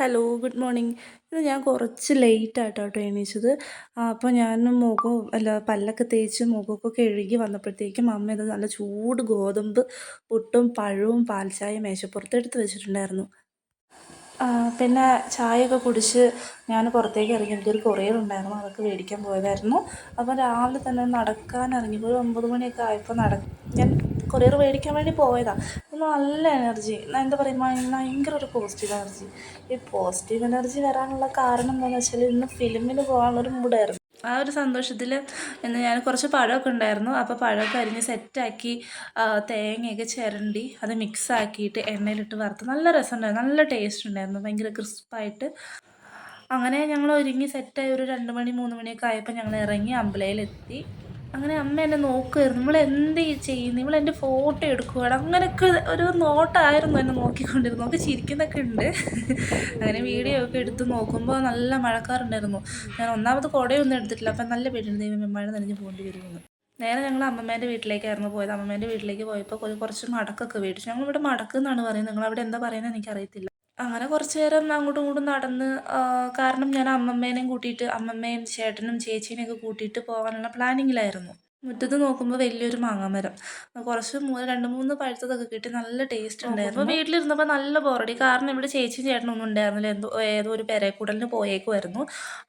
Hello, good morning. ഇത് ഞാൻ കുറച്ച് ലേറ്റായിട്ടാട്ടോ എണീച്ചത്. അപ്പോൾ ഞാൻ പല്ലൊക്കെ തേച്ച് മുഖമൊക്കെ കഴുകി വന്നപ്പോഴത്തേക്കും അമ്മ ഇത് നല്ല ചൂട് ഗോതമ്പ് പുട്ടും പഴവും പാൽച്ചായയും മേശപ്പുറത്ത് എടുത്ത് വെച്ചിട്ടുണ്ടായിരുന്നു. പിന്നെ ചായയൊക്കെ കുടിച്ച് ഞാൻ പുറത്തേക്ക് ഇറങ്ങി. എനിക്കൊരു കൊറിയർ ഉണ്ടായിരുന്നു, അതൊക്കെ മേടിക്കാൻ പോയതായിരുന്നു. അപ്പോൾ രാവിലെ തന്നെ നടക്കാൻ ഇറങ്ങിയപ്പോൾ ഒരു 9 മണിയൊക്കെ ആയപ്പോൾ ഞാൻ കൊറിയർ മേടിക്കാൻ വേണ്ടി പോയതാണ്. നല്ല എനർജി, എന്താ പറയുക, ഭയങ്കര ഒരു പോസിറ്റീവ് എനർജി. ഈ പോസിറ്റീവ് എനർജി വരാനുള്ള കാരണം എന്താണെന്ന് വെച്ചാൽ ഇന്ന് ഫിലിമിന് പോകാനുള്ളൊരു മൂഡായിരുന്നു. ആ ഒരു സന്തോഷത്തിൽ ഇന്ന് ഞാൻ കുറച്ച് പഴമൊക്കെ ഉണ്ടായിരുന്നു. അപ്പോൾ പഴമൊക്കെ അരിഞ്ഞ് സെറ്റാക്കി തേങ്ങയൊക്കെ ചിരണ്ടി അത് മിക്സാക്കിയിട്ട് എണ്ണയിലിട്ട് വറുത്ത് നല്ല രസമുണ്ടായിരുന്നു, നല്ല ടേസ്റ്റ് ഉണ്ടായിരുന്നു, ഭയങ്കര ക്രിസ്പായിട്ട്. അങ്ങനെ ഞങ്ങൾ ഒരുങ്ങി സെറ്റായി ഒരു 2 മണി 3 മണിയൊക്കെ ആയപ്പോൾ ഞങ്ങൾ ഇറങ്ങി അമ്പലയിലെത്തി. അങ്ങനെ അമ്മ എന്നെ നോക്കുമായിരുന്നു, ഇവളെന്ത് ചെയ്യുന്നു, ഇവളെൻ്റെ ഫോട്ടോ എടുക്കുകയാണ്, അങ്ങനെയൊക്കെ ഒരു നോട്ടമായിരുന്നു എന്നെ നോക്കിക്കൊണ്ടിരുന്നു. നമുക്ക് ചിരിക്കുന്നൊക്കെ ഉണ്ട്. അങ്ങനെ വീഡിയോ ഒക്കെ എടുത്ത് നോക്കുമ്പോൾ നല്ല മഴക്കാറുണ്ടായിരുന്നു. ഞാൻ ഒന്നാമത് കുടയൊന്നും എടുത്തിട്ടില്ല, അപ്പം നല്ല പേടിയുണ്ട്, ദൈവമേ മഴ നനഞ്ഞ് പോകേണ്ടി വരുമെന്ന്. നേരെ ഞങ്ങൾ അമ്മമ്മേൻ്റെ വീട്ടിലേക്കായിരുന്നു പോയത്. അമ്മമ്മേൻ്റെ വീട്ടിലേക്ക് പോയപ്പോൾ കുറച്ച് മടക്കൊക്കെ മേടിച്ചു. ഞങ്ങളിവിടെ മടക്ക് എന്നാണ് പറയുന്നത്, നിങ്ങളവിടെ എന്താ പറയുന്നത് എനിക്കറിയത്തില്ല. അങ്ങനെ കുറച്ച് നേരം അങ്ങോട്ടും ഇങ്ങോട്ടും നടന്ന്, കാരണം ഞാൻ അമ്മമ്മേനെയും കൂട്ടിയിട്ട്, അമ്മമ്മയും ചേട്ടനും ചേച്ചീനെയൊക്കെ കൂട്ടിയിട്ട് പോകാനുള്ള പ്ലാനിങ്ങിലായിരുന്നു. മുറ്റത്ത് നോക്കുമ്പോൾ വലിയൊരു മാങ്ങാമരം, കുറച്ച് 2-3 പഴുത്തതൊക്കെ കിട്ടി, നല്ല ടേസ്റ്റ് ഉണ്ടായിരുന്നു. അപ്പോൾ വീട്ടിലിരുന്നപ്പോൾ നല്ല ബോറടി, കാരണം ഇവിടെ ചേച്ചിയും ചേട്ടനൊന്നും ഉണ്ടായിരുന്നില്ല, ഏതോ ഒരു പെരേക്കൂടലിന് പോയേക്കുമായിരുന്നു.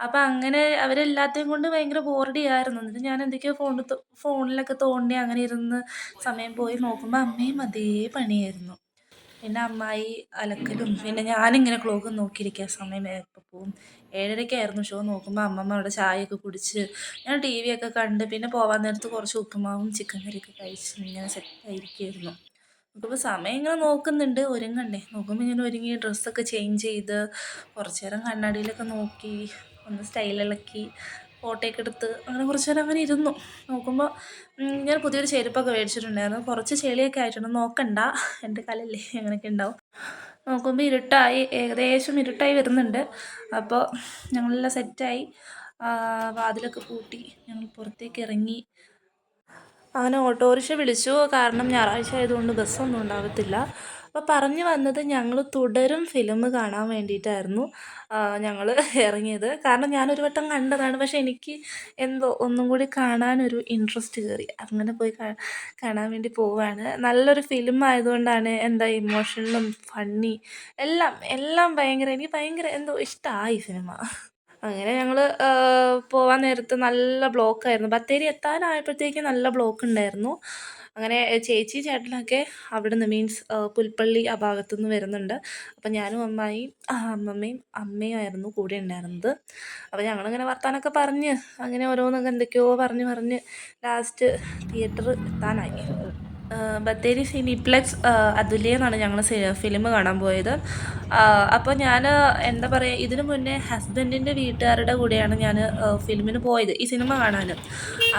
അപ്പോൾ അങ്ങനെ അവരെല്ലാത്തേയും കൊണ്ട് ഭയങ്കര ബോറടി ആയിരുന്നു. എന്നിട്ട് ഞാൻ എന്തൊക്കെയോ ഫോണിലൊക്കെ തോണ്ടി അങ്ങനെ ഇരുന്ന് സമയം പോയി. നോക്കുമ്പോൾ അമ്മയും അതേ പണിയായിരുന്നു. പിന്നെ അമ്മായി അലക്കലും, പിന്നെ ഞാനിങ്ങനെ ക്ലോക്ക് നോക്കിയിരിക്കുക, സമയം എപ്പോൾ പോവും. 7:30 ഷോ. നോക്കുമ്പോൾ അമ്മമ്മ അവിടെ ചായയൊക്കെ കുടിച്ച് ഞാൻ ടി വി ഒക്കെ കണ്ട്, പിന്നെ പോകാൻ നേരത്ത് കുറച്ച് ഉപ്പുമാവും ചിക്കൻ കറിയൊക്കെ കഴിച്ച് ഇങ്ങനെ സെറ്റായിരിക്കുമായിരുന്നു. നോക്കുമ്പോൾ സമയം ഇങ്ങനെ നോക്കുന്നുണ്ട്, ഒരുങ്ങണ്ടേ. നോക്കുമ്പോൾ ഇങ്ങനെ ഒരുങ്ങി ഡ്രസ്സൊക്കെ ചേഞ്ച് ചെയ്ത് കുറച്ച് നേരം കണ്ണാടിയിലൊക്കെ നോക്കി, ഒന്ന് സ്റ്റൈലിളക്കി, ഫോട്ടോയൊക്കെ എടുത്ത് അങ്ങനെ കുറച്ച് നേരം അങ്ങനെ ഇരുന്നു. നോക്കുമ്പോൾ ഞാൻ പുതിയൊരു ചെരുപ്പൊക്കെ മേടിച്ചിട്ടുണ്ടായിരുന്നു, കുറച്ച് ചെളിയൊക്കെ ആയിട്ടുണ്ട്, നോക്കണ്ട, എൻ്റെ കാലല്ലേ അങ്ങനെയൊക്കെ ഉണ്ടാവും. നോക്കുമ്പോൾ ഇരുട്ടായി, ഏകദേശം ഇരുട്ടായി വരുന്നുണ്ട്. അപ്പോൾ ഞങ്ങളെല്ലാം സെറ്റായി, വാതിലൊക്കെ പൂട്ടി ഞങ്ങൾ പുറത്തേക്ക് ഇറങ്ങി. അങ്ങനെ ഓട്ടോറിക്ഷ വിളിച്ചു, കാരണം ഞായറാഴ്ച ആയതുകൊണ്ട് ബസ്സൊന്നും ഉണ്ടാകത്തില്ല. അപ്പോൾ പറഞ്ഞു വന്നത്, ഞങ്ങൾ തുടരും ഫിലിം കാണാൻ വേണ്ടിയിട്ടായിരുന്നു ഞങ്ങൾ ഇറങ്ങിയത്. കാരണം ഞാനൊരു വട്ടം കണ്ടതാണ്, പക്ഷേ എനിക്ക് എന്തോ ഒന്നും കൂടി കാണാനൊരു ഇൻട്രസ്റ്റ് കയറി. അങ്ങനെ പോയി കാണാൻ വേണ്ടി പോവുകയാണ്. നല്ലൊരു ഫിലിം ആയതുകൊണ്ടാണ്, എന്താ ഇമോഷണലും ഫണ്ണി എല്ലാം എനിക്ക് ഭയങ്കര എന്തോ ഇഷ്ടമായി സിനിമ. അങ്ങനെ ഞങ്ങൾ പോവാൻ നേരത്ത് നല്ല ബ്ലോക്കായിരുന്നു. ബത്തേരി എത്താനായപ്പോഴത്തേക്കും നല്ല ബ്ലോക്ക് ഉണ്ടായിരുന്നു. അങ്ങനെ ചേച്ചി ചേട്ടനൊക്കെ അവിടുന്ന്, മീൻസ് പുൽപ്പള്ളി ആ ഭാഗത്തുനിന്ന് വരുന്നുണ്ട്. അപ്പം ഞാനും അമ്മമ്മയും അമ്മയും ആയിരുന്നു കൂടെ ഉണ്ടായിരുന്നത്. അപ്പോൾ ഞങ്ങളിങ്ങനെ വർത്താനമൊക്കെ പറഞ്ഞ് അങ്ങനെ ഓരോന്നൊക്കെ എന്തൊക്കെയോ പറഞ്ഞ് ലാസ്റ്റ് തിയേറ്റർ എത്താനായി. ബത്തേരി സിനിപ്ലെക്സ് അതുല്യ എന്നാണ് ഞങ്ങൾ ഫിലിം കാണാൻ പോയത്. അപ്പോൾ ഞാൻ എന്താ പറയുക, ഇതിനു മുന്നേ ഹസ്ബൻഡിൻ്റെ വീട്ടുകാരുടെ കൂടെയാണ് ഞാൻ ഫിലിമിന് പോയത്, ഈ സിനിമ കാണാൻ.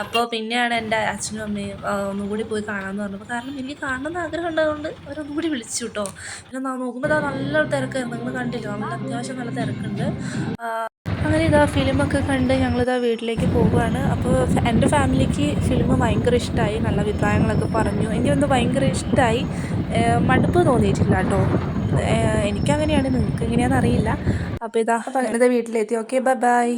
അപ്പോൾ പിന്നെയാണ് എൻ്റെ അച്ഛനും അമ്മയും ഒന്നും കൂടി പോയി കാണാമെന്ന് പറഞ്ഞപ്പോൾ, കാരണം എനിക്ക് കാണണമെന്ന് ആഗ്രഹം ഉണ്ടായതുകൊണ്ട് അവരൊന്നും കൂടി വിളിച്ചു കേട്ടോ. പിന്നെ നോക്കുമ്പോൾ നല്ല തിരക്കായിരുന്നു, നിങ്ങൾ കണ്ടില്ല, നല്ല അത്യാവശ്യം നല്ല തിരക്കുണ്ട്. അങ്ങനെ ഫിലിമൊക്കെ കണ്ട് ഞങ്ങളിതാ വീട്ടിലേക്ക് പോവുകയാണ്. അപ്പോൾ എൻ്റെ ഫാമിലിക്ക് ഫിലിം ഭയങ്കര ഇഷ്ടമായി, നല്ല അഭിപ്രായങ്ങളൊക്കെ പറഞ്ഞു. എനിക്കൊന്ന് ഭയങ്കര ഇഷ്ടമായി, മടുപ്പ് തോന്നിയിട്ടില്ല കേട്ടോ. എനിക്കങ്ങനെയാണ്, നിങ്ങൾക്ക് എങ്ങനെയാണെന്ന് അറിയില്ല. അപ്പോൾ ഇതാ വീട്ടിലെത്തി. Okay, by.